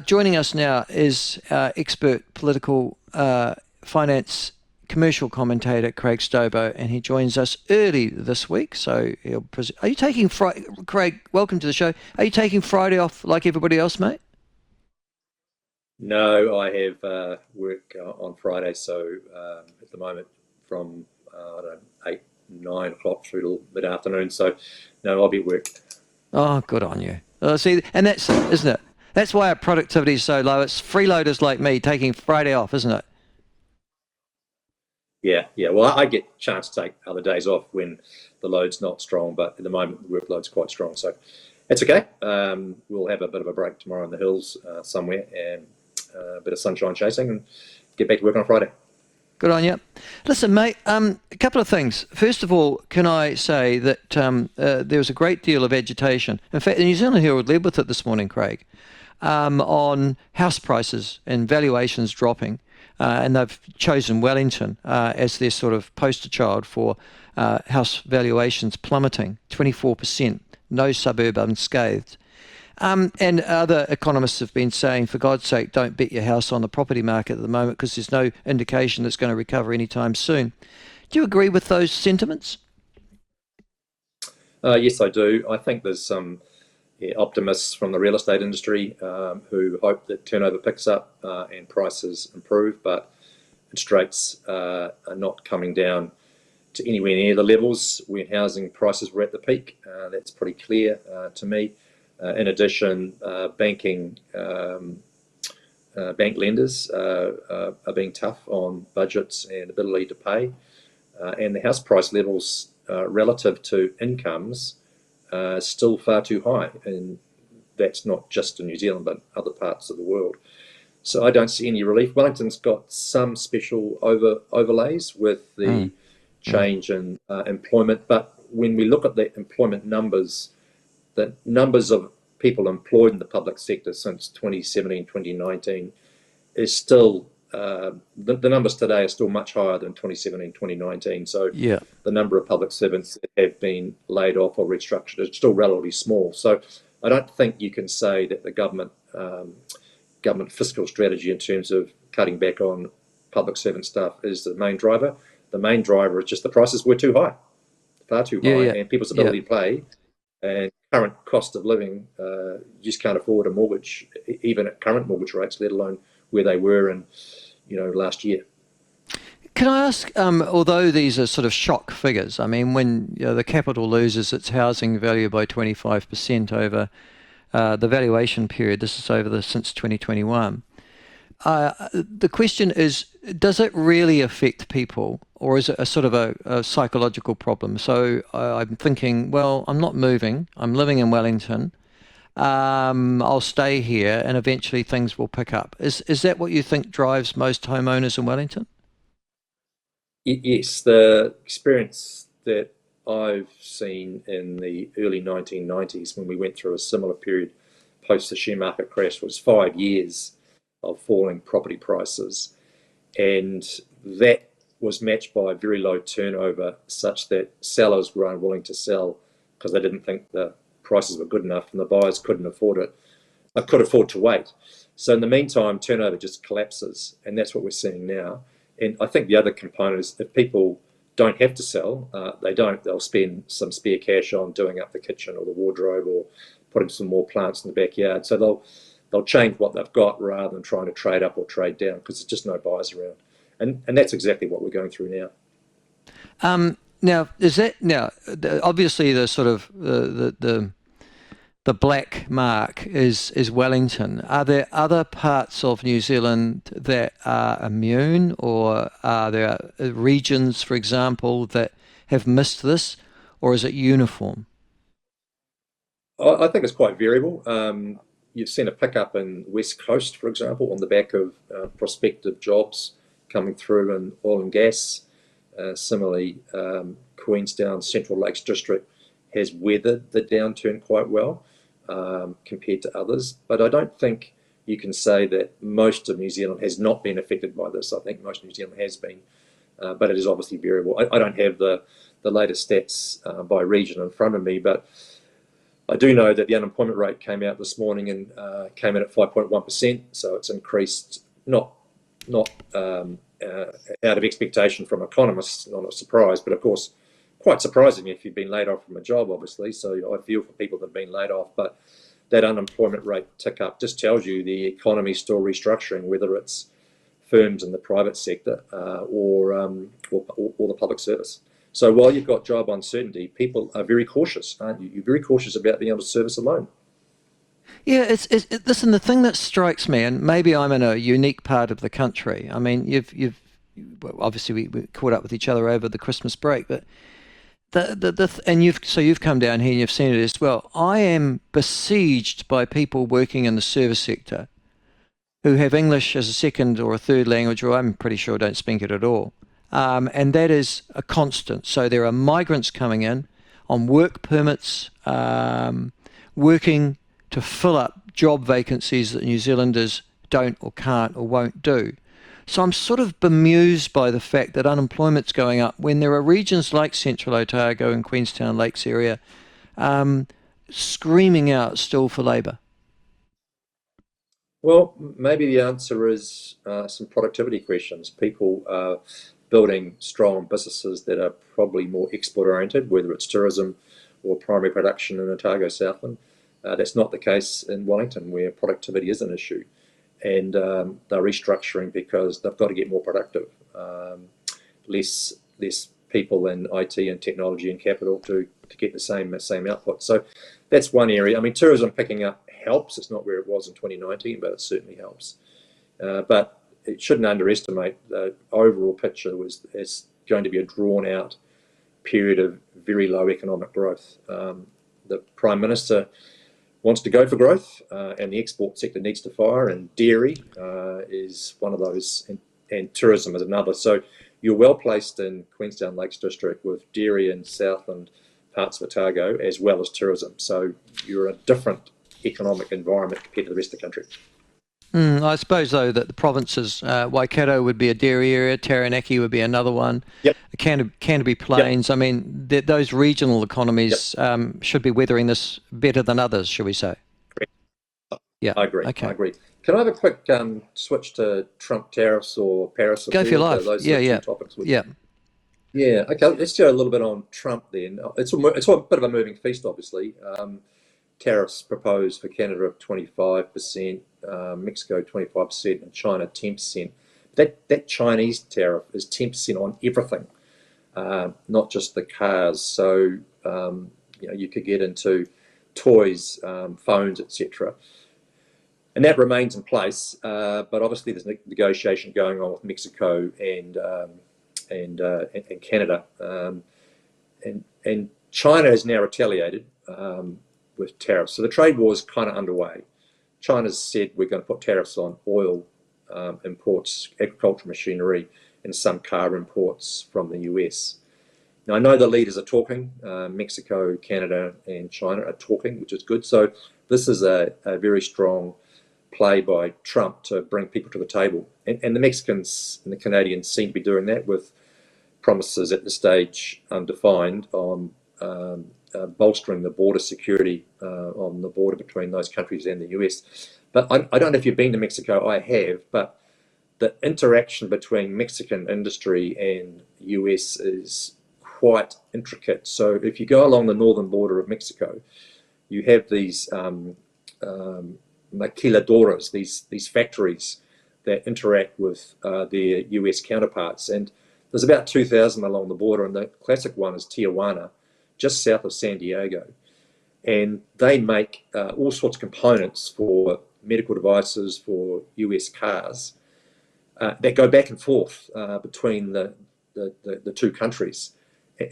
joining us now is expert political finance commercial commentator Craig Stobo, and he joins us early this week. So, are you taking Friday? Craig, welcome to the show. Are you taking Friday off like everybody else, mate? No, I have work on Friday, so at the moment from I don't know, 8, 9 o'clock through till mid-afternoon. So no, I'll be at work. Oh, good on you. See, and that's it, isn't it? That's why our productivity is so low. It's freeloaders like me taking Friday off, isn't it? Yeah. Well, I get a chance to take other days off when the load's not strong, but at the moment the workload's quite strong, so it's okay. We'll have a bit of a break tomorrow in the hills somewhere, and a bit of sunshine chasing, and get back to work on Friday. Good on you. Listen, mate, a couple of things. First of all, can I say that there was a great deal of agitation. In fact, the New Zealand Herald led with it this morning, Craig, on house prices and valuations dropping. And they've chosen Wellington as their sort of poster child for house valuations plummeting, 24%, no suburb unscathed. And other economists have been saying, for God's sake, don't bet your house on the property market at the moment because there's no indication it's going to recover anytime soon. Do you agree with those sentiments? Yes, I do. I think there's some optimists from the real estate industry who hope that turnover picks up and prices improve, but interest rates are not coming down to anywhere near the levels when housing prices were at the peak. That's pretty clear to me. In addition, bank lenders are being tough on budgets and ability to pay, and the house price levels relative to incomes are still far too high, and that's not just in New Zealand but other parts of the world. So I don't see any relief. Wellington's got some special overlays with the change in employment, but when we look at the employment numbers, the numbers of people employed in the public sector since 2017, 2019 is still, the numbers today are still much higher than 2017, 2019. So Yeah. the number of public servants that have been laid off or restructured is still relatively small. So I don't think you can say that the government fiscal strategy in terms of cutting back on public servant staff is the main driver. The main driver is just the prices were too high, far too Yeah, high, yeah, and people's yeah. ability to pay and current cost of living, you just can't afford a mortgage, even at current mortgage rates, let alone where they were in, last year. Can I ask, although these are sort of shock figures, I mean, when the capital loses its housing value by 25% over the valuation period, this is since 2021, the question is, does it really affect people, or is it a sort of a psychological problem? So I'm thinking, well, I'm not moving, I'm living in Wellington, I'll stay here, and eventually things will pick up. Is that what you think drives most homeowners in Wellington? Yes, the experience that I've seen in the early 1990s when we went through a similar period post the share market crash was 5 years of falling property prices, and that was matched by very low turnover, such that sellers were unwilling to sell because they didn't think the prices were good enough and the buyers couldn't afford it, could afford to wait. So in the meantime, turnover just collapses, and that's what we're seeing now. And I think the other component is if people don't have to sell, they'll spend some spare cash on doing up the kitchen or the wardrobe or putting some more plants in the backyard. So they'll change what they've got rather than trying to trade up or trade down because there's just no buyers around. And that's exactly what we're going through now. Now, obviously the sort of the black mark is Wellington. Are there other parts of New Zealand that are immune, or are there regions, for example, that have missed this, or is it uniform? I think it's quite variable. You've seen a pickup in West Coast, for example, on the back of prospective jobs coming through in oil and gas. Similarly, Queenstown Central Lakes District has weathered the downturn quite well compared to others. But I don't think you can say that most of New Zealand has not been affected by this. I think most of New Zealand has been, but it is obviously variable. I don't have the latest stats by region in front of me, but I do know that the unemployment rate came out this morning and came in at 5.1%, so it's increased, not out of expectation from economists, not a surprise, but of course quite surprising if you've been laid off from a job, obviously. So I feel for people that have been laid off, but that unemployment rate tick up just tells you the economy's still restructuring, whether it's firms in the private sector or the public service. So while you've got job uncertainty, people are very cautious, aren't you? You're very cautious about being able to service a loan. Yeah, listen, the thing that strikes me, and maybe I'm in a unique part of the country. I mean, well, obviously we caught up with each other over the Christmas break, but and you've come down here and you've seen it as well. I am besieged by people working in the service sector who have English as a second or a third language, or I'm pretty sure don't speak it at all. And that is a constant. So there are migrants coming in on work permits, working to fill up job vacancies that New Zealanders don't or can't or won't do. So I'm sort of bemused by the fact that unemployment's going up when there are regions like Central Otago and Queenstown Lakes area screaming out still for labour. Well, maybe the answer is some productivity questions. People are building strong businesses that are probably more export oriented, whether it's tourism or primary production in Otago, Southland. That's not the case in Wellington, where productivity is an issue. And they're restructuring because they've got to get more productive. Less people in IT and technology and capital to get the same output. So that's one area. I mean, tourism picking up helps. It's not where it was in 2019, but it certainly helps. But it shouldn't underestimate the overall picture is going to be a drawn out period of very low economic growth. The Prime Minister wants to go for growth, and the export sector needs to fire, and dairy is one of those, and tourism is another. So you're well placed in Queenstown Lakes District with dairy in Southland, parts of Otago, as well as tourism. So you're in a different economic environment compared to the rest of the country. I suppose, though, that the provinces, Waikato would be a dairy area, Taranaki would be another one, Yep. Canterbury Plains. Yep. I mean, those regional economies should be weathering this better than others, shall we say? Correct. Yeah. I agree. Okay. I agree. Can I have a quick switch to Trump tariffs or Paris Accord? Go for your life. Those Yeah, are the yeah. two topics. Yeah. Yeah. Okay. Let's do a little bit on Trump then. It's a bit of a moving feast, obviously. Tariffs proposed for Canada of 25%, Mexico 25%, and China 10%. That Chinese tariff is 10% on everything, not just the cars. So you could get into toys, phones, etc. And that remains in place. But obviously, there's negotiation going on with Mexico and Canada, and China has now retaliated with tariffs. So the trade war is kind of underway. China's said we're going to put tariffs on oil imports, agricultural machinery, and some car imports from the US. Now, I know the leaders are talking. Mexico, Canada, and China are talking, which is good. So this is a very strong play by Trump to bring people to the table. And the Mexicans and the Canadians seem to be doing that with promises at this stage undefined on bolstering the border security on the border between those countries and the US. But I don't know if you've been to Mexico. I have, but the interaction between Mexican industry and US is quite intricate. So if you go along the northern border of Mexico, you have these maquiladoras, these factories that interact with their US counterparts. And there's about 2,000 along the border, and the classic one is Tijuana, just south of San Diego. And they make all sorts of components for medical devices, for US cars, that go back and forth between the two countries.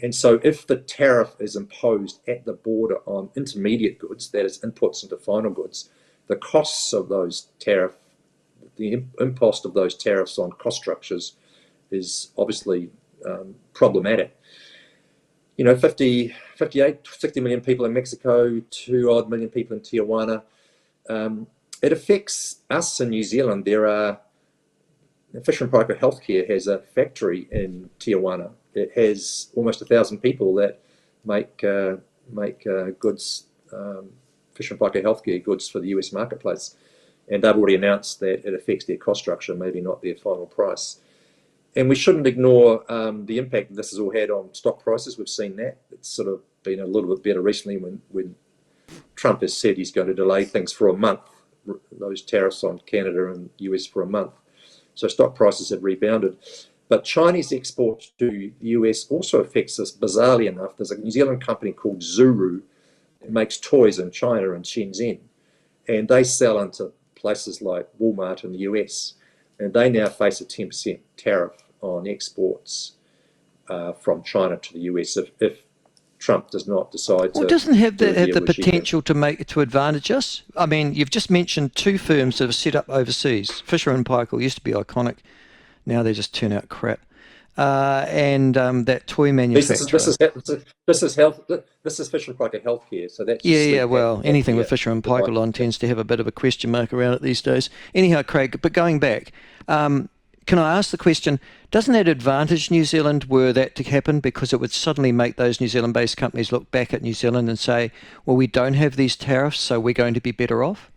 And so if the tariff is imposed at the border on intermediate goods, that is inputs into final goods, the costs of those the impost of those tariffs on cost structures is obviously problematic. 58, 60 million people in Mexico, 2 odd million people in Tijuana. It affects us in New Zealand. Fisher & Paykel Healthcare has a factory in Tijuana. It has almost 1,000 people that make goods fish and pike healthcare goods for the US marketplace. And they've already announced that it affects their cost structure, maybe not their final price. And we shouldn't ignore the impact that this has all had on stock prices. We've seen that. It's sort of been a little bit better recently when Trump has said he's going to delay things for a month, those tariffs on Canada and US for a month. So stock prices have rebounded. But Chinese exports to the US also affects us, bizarrely enough. There's a New Zealand company called Zuru that makes toys in China and Shenzhen. And they sell into places like Walmart in the US. And they now face a 10% tariff on exports from China to the US if Trump does not decide to. Well, doesn't have the potential to advantage us? I mean, you've just mentioned two firms that are set up overseas. Fisher and Paykel used to be iconic. Now they just turn out crap. And that toy manufacturer. This is Fisher and Paykel Healthcare. So that's well, anything with Fisher and Paykel on tends to have a bit of a question mark around it these days. Anyhow, Craig, but going back, can I ask the question, doesn't that advantage New Zealand were that to happen, because it would suddenly make those New Zealand-based companies look back at New Zealand and say, well, we don't have these tariffs, so we're going to be better off?